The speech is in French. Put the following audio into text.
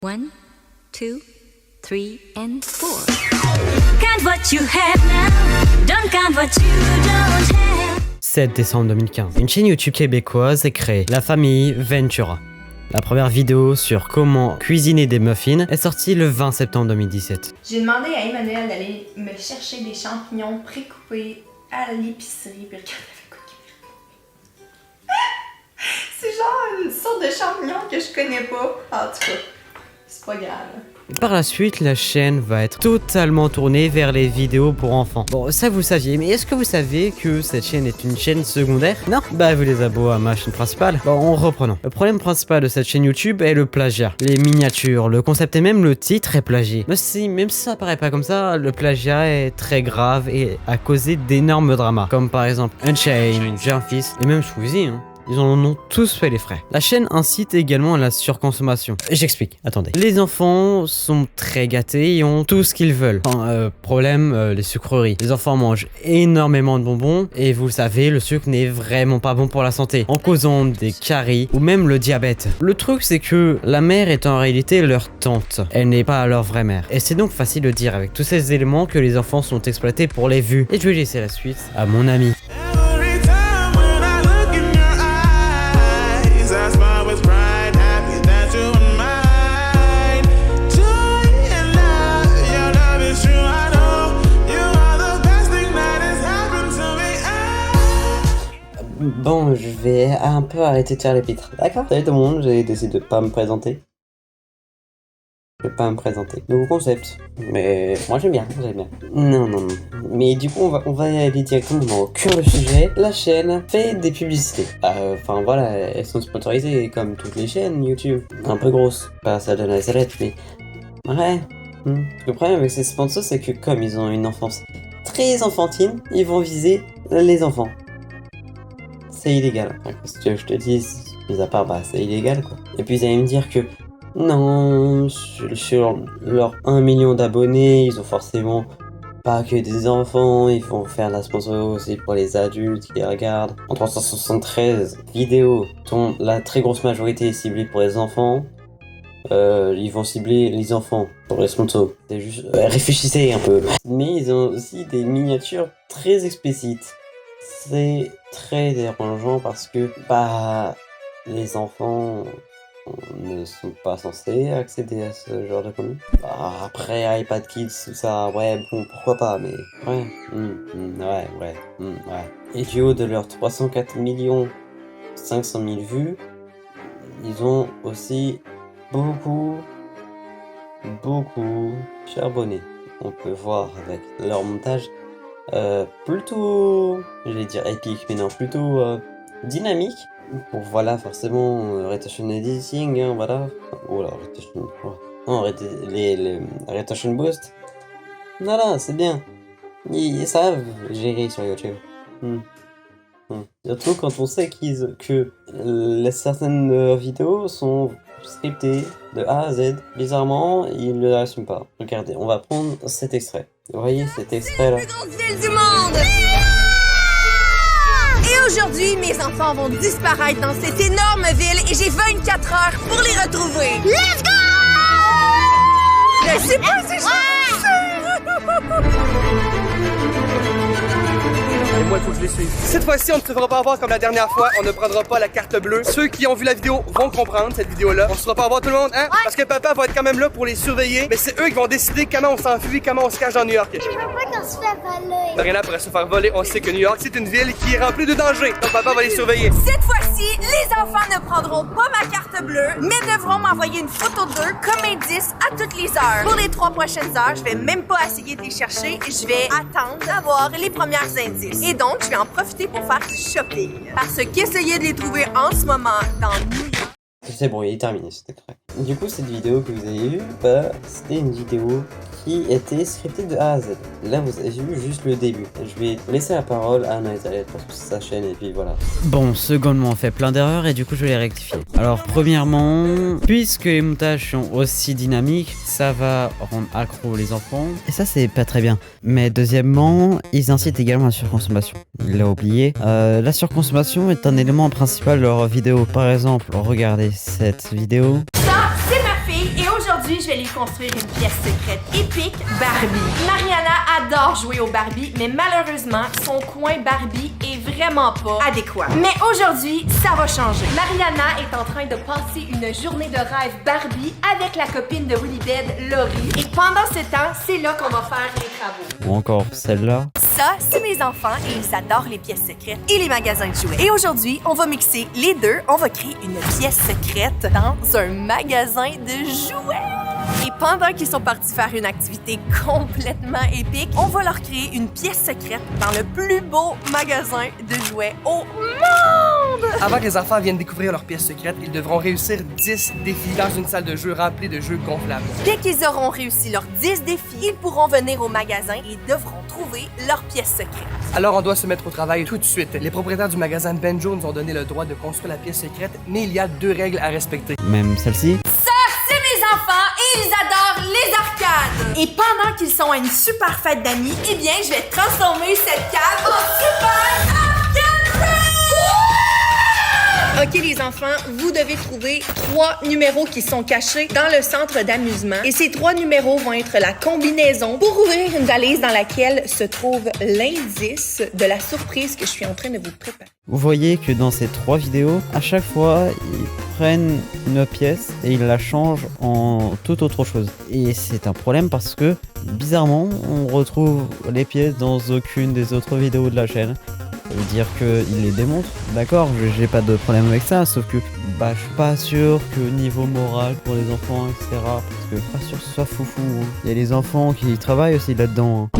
1, 2, 3 and 4. Count what you have now, don't count what you don't have. 7 décembre 2015, une chaîne YouTube québécoise est créée, la famille Ventura. La première vidéo sur comment cuisiner des muffins est sortie le 20 septembre 2017. J'ai demandé à Emmanuel d'aller me chercher des champignons pré-coupés à l'épicerie, puis regarde avec quoi qu'il C'est genre une sorte de champignon que je connais pas. En tout cas, c'est pas grave. Par la suite, la chaîne va être totalement tournée vers les vidéos pour enfants. Bon, ça vous le saviez, mais est-ce que vous savez que cette chaîne est une chaîne secondaire? Non? Bah, vous les abos à ma chaîne principale. Bon, reprenons. Le problème principal de cette chaîne YouTube est le plagiat. Les miniatures, le concept et même le titre est plagié. Mais si, même si ça paraît pas comme ça, le plagiat est très grave et a causé d'énormes dramas. Comme par exemple Unchained, Jarvis et même Squeezie, hein. Ils en ont tous fait les frais. La chaîne incite également à la surconsommation. J'explique, attendez. Les enfants sont très gâtés et ont tout ce qu'ils veulent. Problème, les sucreries. Les enfants mangent énormément de bonbons et vous le savez, le sucre n'est vraiment pas bon pour la santé, en causant des caries ou même le diabète. Le truc, c'est que la mère est en réalité leur tante. Elle n'est pas leur vraie mère. Et c'est donc facile de dire avec tous ces éléments que les enfants sont exploités pour les vues. Et je vais laisser la suite à mon ami. Bon, je vais un peu arrêter de faire les pitres. D'accord? Salut tout le monde, j'ai décidé de pas me présenter. Je vais pas me présenter. Nouveau concept. Mais moi j'aime bien. Non. Mais du coup, on va y aller directement au cœur du sujet. La chaîne fait des publicités. Enfin voilà, elles sont sponsorisées comme toutes les chaînes YouTube. Un peu grosses. Pas ça de Nazareth, mais... Ouais. Le problème avec ces sponsors, c'est que comme ils ont une enfance très enfantine, ils vont viser les enfants. C'est illégal. Qu'est-ce que je te dis, mis à part, bah c'est illégal quoi. Et puis ils allaient me dire que non, sur leurs 1 million d'abonnés, ils ont forcément pas que des enfants, ils vont faire la sponsor aussi pour les adultes qui les regardent. En 373 vidéos, dont la très grosse majorité est ciblée pour les enfants, ils vont cibler les enfants pour les sponsors. C'est juste, réfléchissez un peu. Mais ils ont aussi des miniatures très explicites. C'est très dérangeant parce que bah les enfants ne sont pas censés accéder à ce genre de contenu. Bah, après iPad Kids tout ça, ouais bon pourquoi pas mais ouais ouais. Et du haut de leurs 304 500 000 vues, ils ont aussi beaucoup charbonné. On peut voir avec leur montage plutôt, j'allais dire épique, mais non, plutôt dynamique. Pour voilà, forcément, Retention Editing, hein, voilà. Oh là, Retention. Oh. Non, les Retention Boost. Voilà, c'est bien. Ils savent gérer sur YouTube. Surtout quand on sait que certaines vidéos sont scriptées de A à Z. Bizarrement, ils ne l'assument pas. Regardez, on va prendre cet extrait. Vous voyez cet extrait là? C'est la plus grosse ville du monde! Et aujourd'hui, mes enfants vont disparaître dans cette énorme ville et j'ai 24 heures pour les retrouver. Let's go! Je sais pas si Et moi, il faut que je les suive. Cette fois-ci, on ne se fera pas avoir comme la dernière fois. On ne prendra pas la carte bleue. Ceux qui ont vu la vidéo vont comprendre cette vidéo-là. On ne se fera pas avoir tout le monde, hein? Ouais. Parce que papa va être quand même là pour les surveiller. Mais c'est eux qui vont décider comment on s'enfuit, comment on se cache dans New York. Je veux pas qu'on se fait voler. Rien pourrait se faire voler. On sait que New York, c'est une ville qui est remplie de dangers. Donc papa va les surveiller. cette fois-ci, les enfants ne prendront pas ma carte bleue, mais devront m'envoyer une photo d'eux comme indice à toutes les heures. Pour les 3 prochaines heures, je vais même pas essayer de les chercher. Je vais attendre d'avoir les premières indices. Et donc, je vais en profiter pour faire du shopping. Parce qu'essayer de les trouver en ce moment dans New York... C'est bon, il est terminé cet extrait. Du coup, cette vidéo que vous avez vue, bah, c'était une vidéo qui était scriptée de A à Z. Là, vous avez vu juste le début. Je vais laisser la parole à Nazareth parce que c'est sa chaîne et puis voilà. Bon, secondement, on fait plein d'erreurs et du coup, je vais les rectifier. Alors, premièrement, puisque les montages sont aussi dynamiques, ça va rendre accro les enfants. Et ça, c'est pas très bien. Mais deuxièmement, ils incitent également à la surconsommation. Il l'a oublié. La surconsommation est un élément principal de leur vidéo. Par exemple, regardez cette vidéo. Ça, c'est ma fille et aujourd'hui, je vais lui construire une pièce secrète épique Barbie. Mariana adore jouer au Barbie, mais malheureusement, son coin Barbie est vraiment pas adéquat. Mais aujourd'hui, ça va changer. Mariana est en train de passer une journée de rêve Barbie avec la copine de Willibed, Laurie. Et pendant ce temps, c'est là qu'on va faire les travaux. Ou encore celle-là. Ça, c'est mes enfants et ils adorent les pièces secrètes et les magasins de jouets. Et aujourd'hui, on va mixer les deux. On va créer une pièce secrète dans un magasin de jouets. Et pendant qu'ils sont partis faire une activité complètement épique, on va leur créer une pièce secrète dans le plus beau magasin de jouets au monde! Avant que les enfants viennent découvrir leur pièce secrète, ils devront réussir 10 défis dans une salle de jeu remplie de jeux gonflables. Dès qu'ils auront réussi leurs 10 défis, ils pourront venir au magasin et devront trouver leur pièce secrète. Alors on doit se mettre au travail tout de suite. Les propriétaires du magasin Benjo nous ont donné le droit de construire la pièce secrète, mais il y a 2 règles à respecter. Même celle-ci. Ça, c'est mes enfants et ils adorent les arcades! Et pendant qu'ils sont à une super fête d'amis, eh bien, je vais transformer cette cave en super arcade! Ok les enfants, vous devez trouver 3 numéros qui sont cachés dans le centre d'amusement. Et ces 3 numéros vont être la combinaison pour ouvrir une valise dans laquelle se trouve l'indice de la surprise que je suis en train de vous préparer. Vous voyez que dans ces 3 vidéos, à chaque fois, ils prennent une pièce et ils la changent en toute autre chose. Et c'est un problème parce que, bizarrement, on retrouve les pièces dans aucune des autres vidéos de la chaîne. Ça veut dire qu'ils les démontrent, d'accord, j'ai pas de problème avec ça, sauf que je suis pas sûr que niveau moral pour les enfants, etc. Parce que pas sûr que ce soit foufou. Hein. Il y a les enfants qui travaillent aussi là-dedans. Hein.